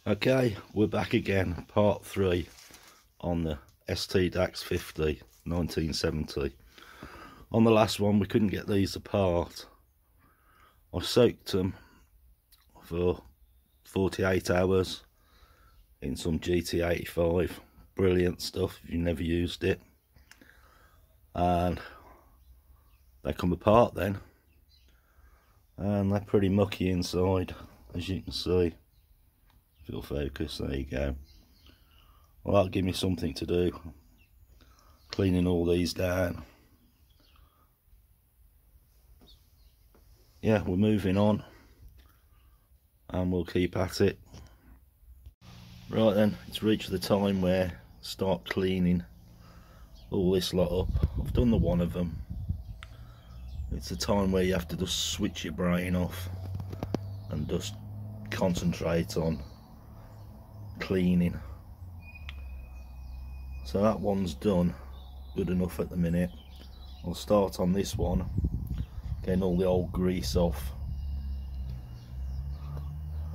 Okay, we're back again, part 3 on the st50 1970. On the last one we couldn't get these apart. I soaked them for 48 hours in some GT85. Brilliant stuff if you've never used it. And they come apart then, and they're pretty mucky inside, as you can see. If it'll focus, there you go. Well, that'll give me something to do, cleaning all these down. Yeah, we're moving on and we'll keep at it. Right then, it's reached the time where I start cleaning all this lot up. I've done the one of them. It's the time where you have to just switch your brain off and just concentrate on cleaning. So that one's done, good enough at the minute. I'll start on this one, getting all the old grease off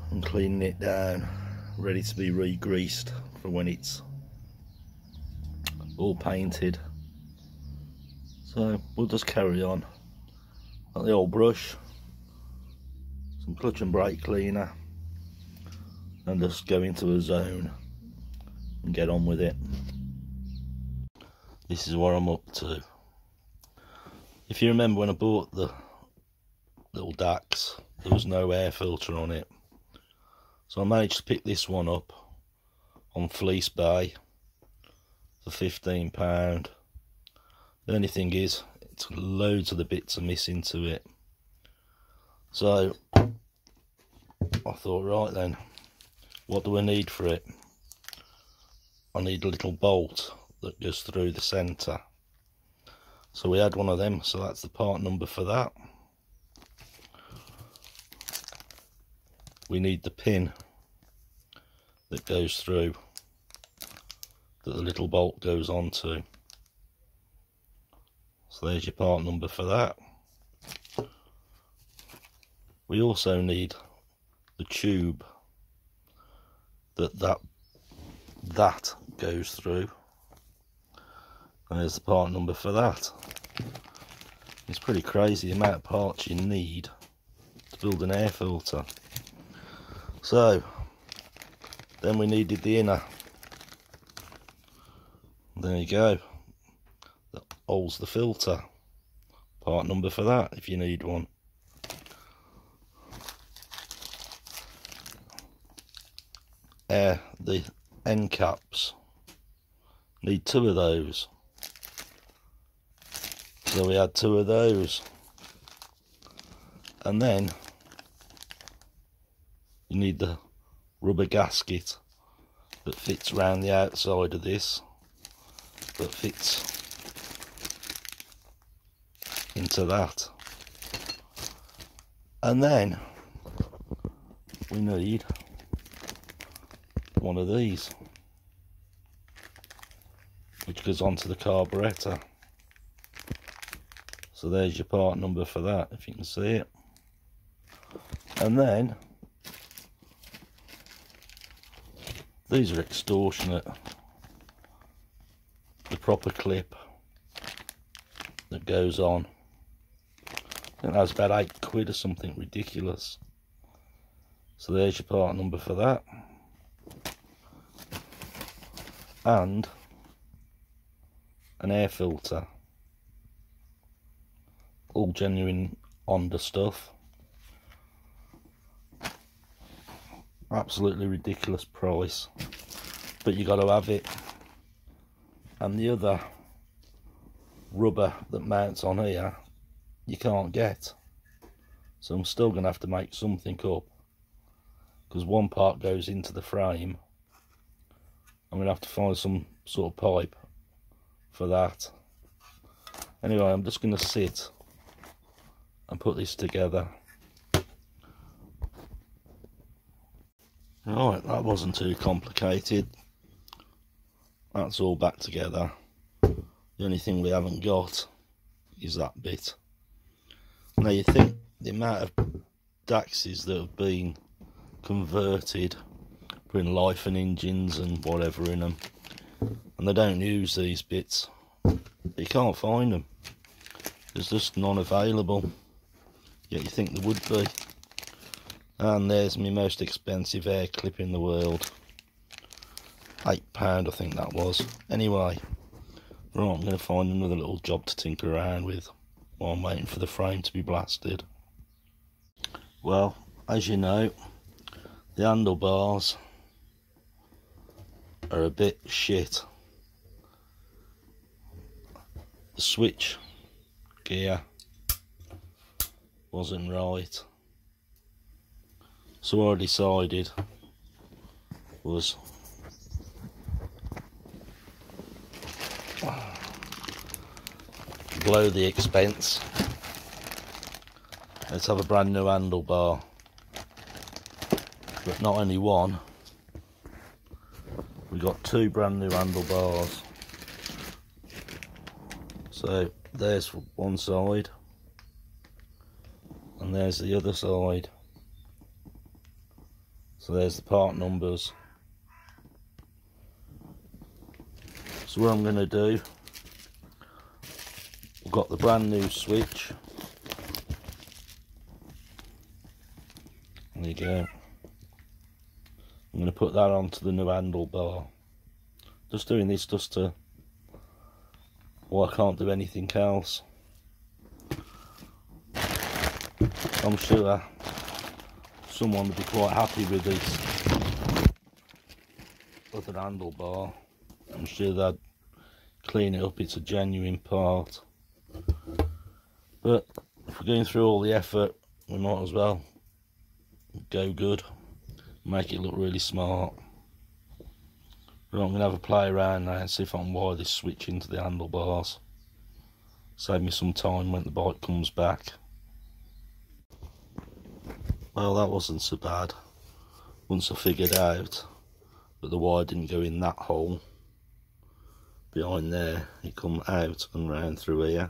and cleaning it down, ready to be re-greased for when it's all painted. So we'll just carry on. Got the old brush, some clutch and brake cleaner, and just go into a zone and get on with it. This is what I'm up to. If you remember when I bought the little Dax, there was no air filter on it. So I managed to pick this one up on Fleece Bay for £15. The only thing is, it's loads of the bits are missing to it. So I thought, right then, what do I need for it? I need a little bolt that goes through the centre. So we had one of them, so that's the part number for that. We need the pin that goes through, that the little bolt goes onto. So there's your part number for that. We also need the tube that goes through. And there's the part number for that. It's pretty crazy the amount of parts you need to build an air filter. So then we needed the inner. There you go. That holds the filter. Part number for that if you need one. The end caps. Need 2 of those. So we had 2 of those. And then you need the rubber gasket that fits around the outside of this, that fits into that. And then we need one of these, which goes onto the carburetor. So there's your part number for that, if you can see it. And then these are extortionate. The proper clip that goes on, I think that's about £8 or something ridiculous. So there's your part number for that. And an air filter, all genuine Honda stuff. Absolutely ridiculous price, but you got to have it. And the other rubber that mounts on here you can't get, so I'm still gonna have to make something up, because one part goes into the frame. I'm gonna have to find some sort of pipe for that. Anyway, I'm just gonna sit and put this together. Right, that wasn't too complicated. That's all back together. The only thing we haven't got is that bit. Now you think the amount of Daxes that have been converted putting life and engines and whatever in them, and they don't use these bits. You can't find them. There's just none available. Yet you think there would be. And there's my most expensive air clip in the world. £8 I think that was. Anyway, right, I'm going to find another little job to tinker around with while I'm waiting for the frame to be blasted. Well, as you know, the handlebars are a bit shit. The switch gear wasn't right. So what I decided was blow the expense. Let's have a brand new handlebar. But not only one, we got two brand new handlebars. So there's one side and there's the other side. So there's the part numbers. So what I'm going to do, we've got the brand new switch. There you go. I'm going to put that onto the new handlebar. Just doing this just to, well, I can't do anything else. I'm sure someone would be quite happy with this other handlebar. I'm sure they'd clean it up, it's a genuine part. But if we're going through all the effort, we might as well go good, make it look really smart. But I'm going to have a play around now and see if I can wire this switch into the handlebars. Save me some time when the bike comes back. Well, that wasn't so bad once I figured out that the wire didn't go in that hole behind there. It come out and round through here,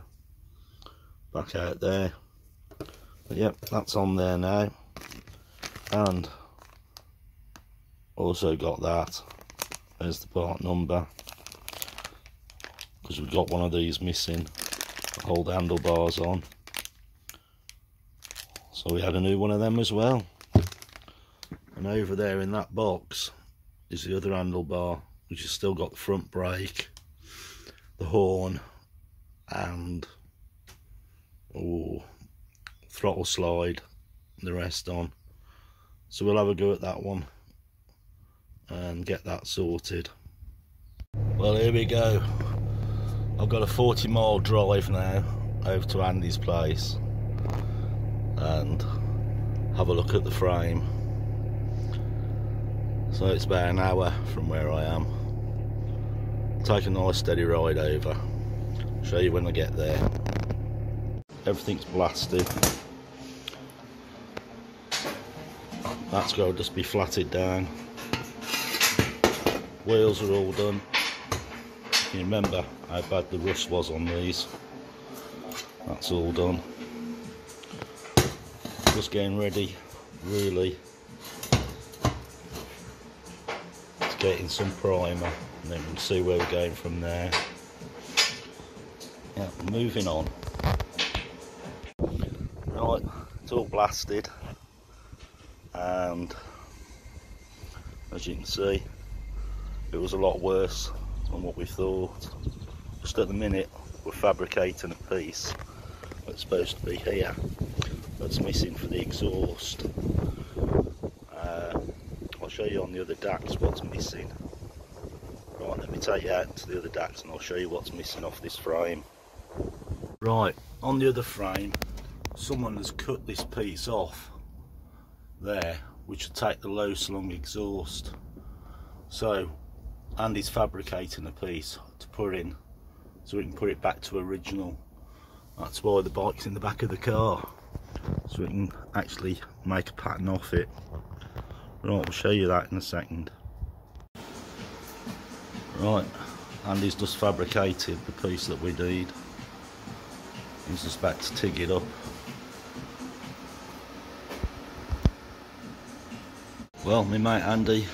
back out there. But yep, that's on there now. And also got that. There's the part number, because we've got one of these missing to hold the handlebars on. So we had a new one of them as well. And over there in that box is the other handlebar, which has still got the front brake, the horn, and throttle slide, and the rest on. So we'll have a go at that one and get that sorted. Well, here we go. I've got a 40-mile drive now over to Andy's place and have a look at the frame. So it's about an hour from where I am. Take a nice steady ride over. Show you when I get there. Everything's blasted. That's got to just be flatted down. Wheels are all done. You remember how bad the rust was on these. That's all done. Just getting ready, really, to get in some primer, and then we'll see where we're going from there. Yeah, moving on. Right, it's all blasted, and as you can see, it was a lot worse than what we thought. Just at the minute, we're fabricating a piece that's supposed to be here, that's missing for the exhaust. I'll show you on the other DAX what's missing. Right, let me take you out to the other DAX and I'll show you what's missing off this frame. Right, on the other frame, someone has cut this piece off there, which will take the low slung exhaust. So Andy's fabricating a piece to put in so we can put it back to original. That's why the bike's in the back of the car, so we can actually make a pattern off it. Right, I'll show you that in a second. Right, Andy's just fabricated the piece that we need. He's just about to TIG it up. Well, my mate Andy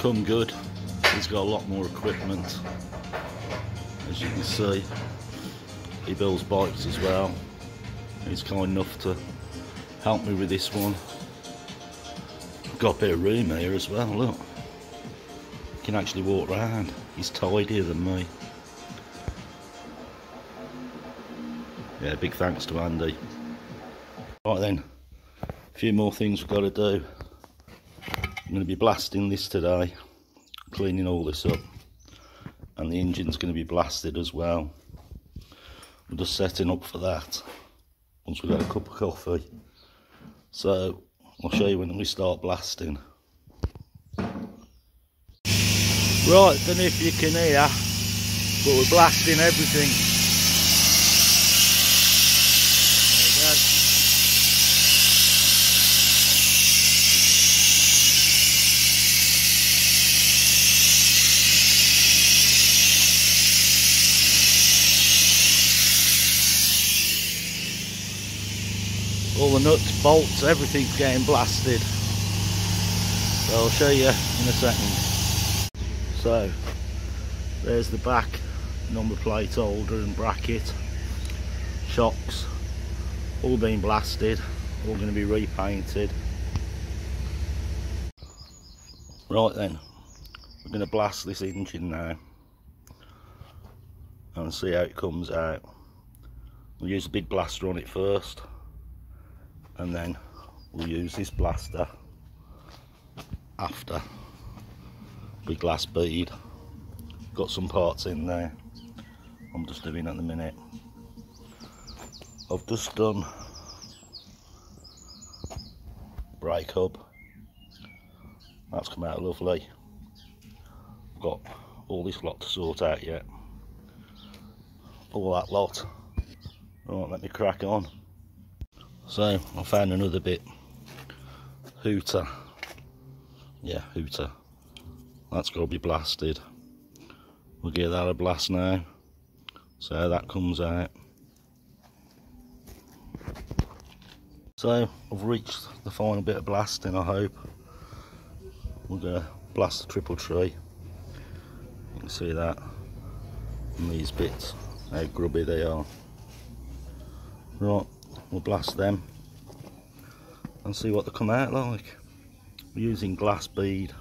come good. He's got a lot more equipment, as you can see. He builds bikes as well. He's kind enough to help me with this one. Got a bit of room here as well, look. You can actually walk around. He's tidier than me. Yeah, big thanks to Andy. Right then, a few more things we've got to do. I'm going to be blasting this today, cleaning all this up, and the engine's going to be blasted as well. I'm just setting up for that once we've got a cup of coffee. So I'll show you when we start blasting. Right, don't know if you can hear, but we're blasting everything. There we go. All the nuts, bolts, everything's getting blasted. So I'll show you in a second. So there's the back number plate holder and bracket, shocks, all being blasted, all going to be repainted. Right then, we're going to blast this engine now and see how it comes out. We'll use a big blaster on it first, and then we'll use this blaster after. Big glass bead. Got some parts in there I'm just doing at the minute. I've just done brake hub. That's come out lovely. Got all this lot to sort out yet. All that lot. Right, let me crack on. So I found another bit. Hooter. Yeah, hooter. That's got to be blasted. We'll give that a blast now. See how that comes out. So I've reached the final bit of blasting, I hope. We're going to blast the triple tree. You can see that. And these bits, how grubby they are. Right, we'll blast them and see what they come out like. We're using glass bead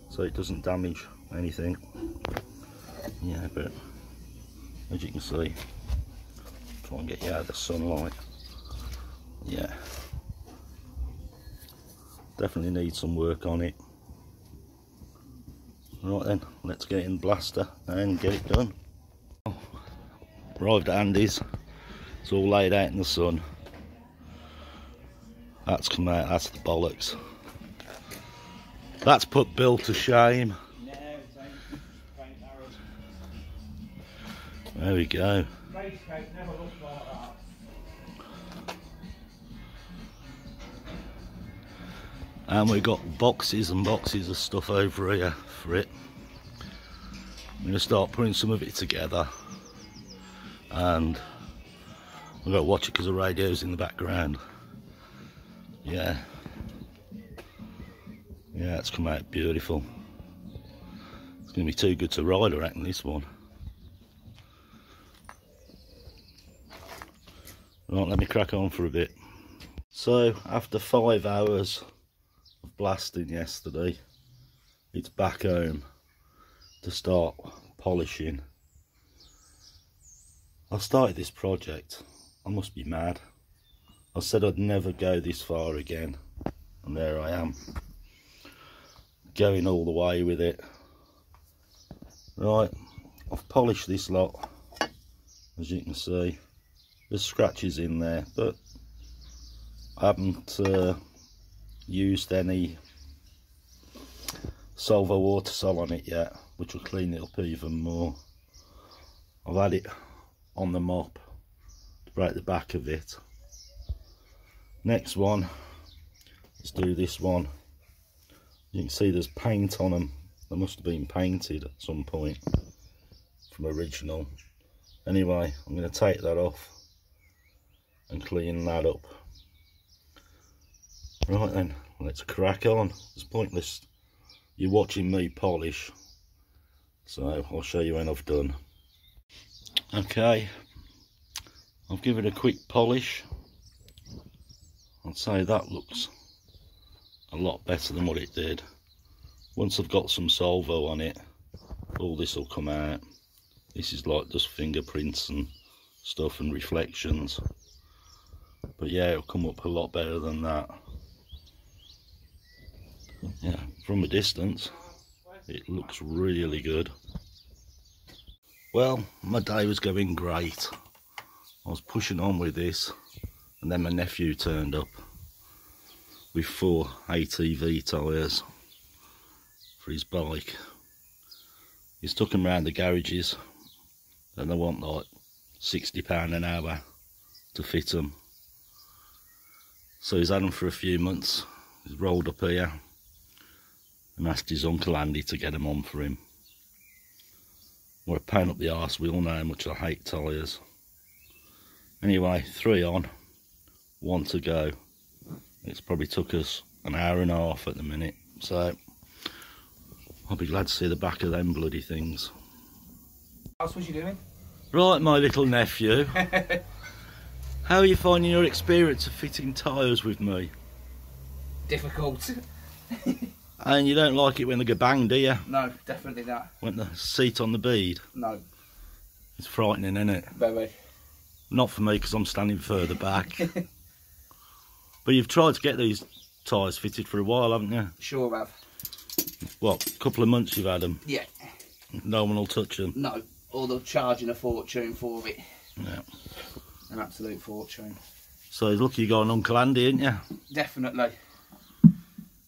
so it doesn't damage anything. Yeah, but as you can see, try and get you out of the sunlight. Yeah, definitely needs some work on it. Right then, let's get in the blaster and get it done. Arrived at Andy's. It's all laid out in the sun. That's come out, that's the bollocks. That's put Bill to shame. There we go. And we've got boxes and boxes of stuff over here for it. I'm going to start putting some of it together. And we've got to watch it because the radio's in the background. Yeah. Yeah, it's come out beautiful. It's going to be too good to ride, I reckon, this one. Right, let me crack on for a bit. So, after 5 hours of blasting yesterday, it's back home to start polishing. I started this project. I must be mad. I said I'd never go this far again, and there I am. Going all the way with it. Right, I've polished this lot, as you can see. There's scratches in there, but I haven't used any Solvo water sol on it yet, which will clean it up even more. I've had it on the mop to break the back of it. Next one, let's do this one. You can see there's paint on them. They must have been painted at some point from original. Anyway, I'm going to take that off and clean that up. Right then, let's crack on. It's pointless you're watching me polish. So I'll show you when I've done. Okay, I'll give it a quick polish. I'd say that looks a lot better than what it did. Once I've got some solvo on it, all this will come out. This is like just fingerprints and stuff and reflections. But yeah, it'll come up a lot better than that. Yeah, from a distance, it looks really good. Well, my day was going great. I was pushing on with this, and then my nephew turned up with 4 ATV tyres for his bike. He's took them round the garages, and they want like £60 an hour to fit them. So he's had them for a few months. He's rolled up here and asked his Uncle Andy to get them on for him. What a pain up the arse, we all know how much I hate tyres. Anyway, 3 on, 1 to go. It's probably took us an hour and a half at the minute, so I'll be glad to see the back of them bloody things. What else was you doing? Right, my little nephew. How are you finding your experience of fitting tyres with me? Difficult. And you don't like it when they go bang, do you? No, definitely not. When the seat on the bead? No. It's frightening, isn't it? Very. Not for me, because I'm standing further back. But you've tried to get these tyres fitted for a while, haven't you? Sure have. What, a couple of months you've had them? Yeah. No one will touch them? No. Or they're charging a fortune for it. Yeah. An absolute fortune. So it's lucky you got an Uncle Andy, ain't you? Definitely.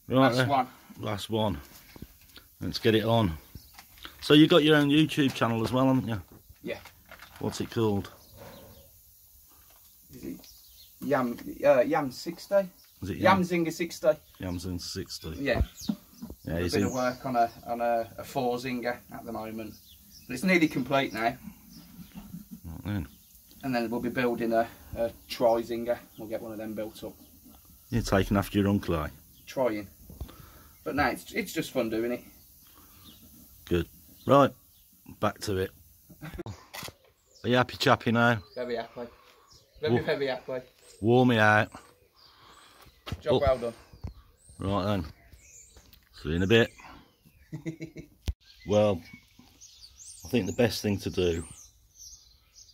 Right, Last one. Last one. Let's get it on. So you got your own YouTube channel as well, haven't you? Yeah. What's it called? Is it Yam 60? Is it Yamzinger 60? Yamzinger 60. Yeah. Yeah, A bit of work on a 4-zinger at the moment. But it's nearly complete now. Right then. And then we'll be building a tri-zinger. We'll get one of them built up. You're taking after your uncle, eh? Trying. But no, it's just fun doing it. Good. Right, back to it. Are you happy chappy now? Very happy. Very happy. Warm me out. Job well done. Right then. See you in a bit. Well, I think the best thing to do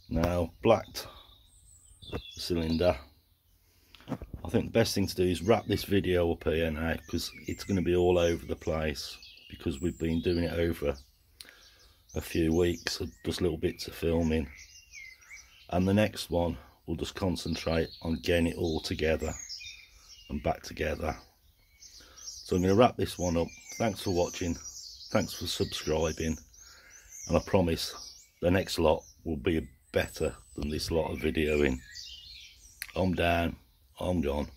now, blacked the cylinder. I think the best thing to do is wrap this video up here now, because it's going to be all over the place, because we've been doing it over a few weeks of just little bits of filming, and the next one we'll just concentrate on getting it all together and back together. So I'm going to wrap this one up. Thanks for watching, thanks for subscribing, and I promise the next lot will be better than this lot of videoing. I'm down, I'm gone.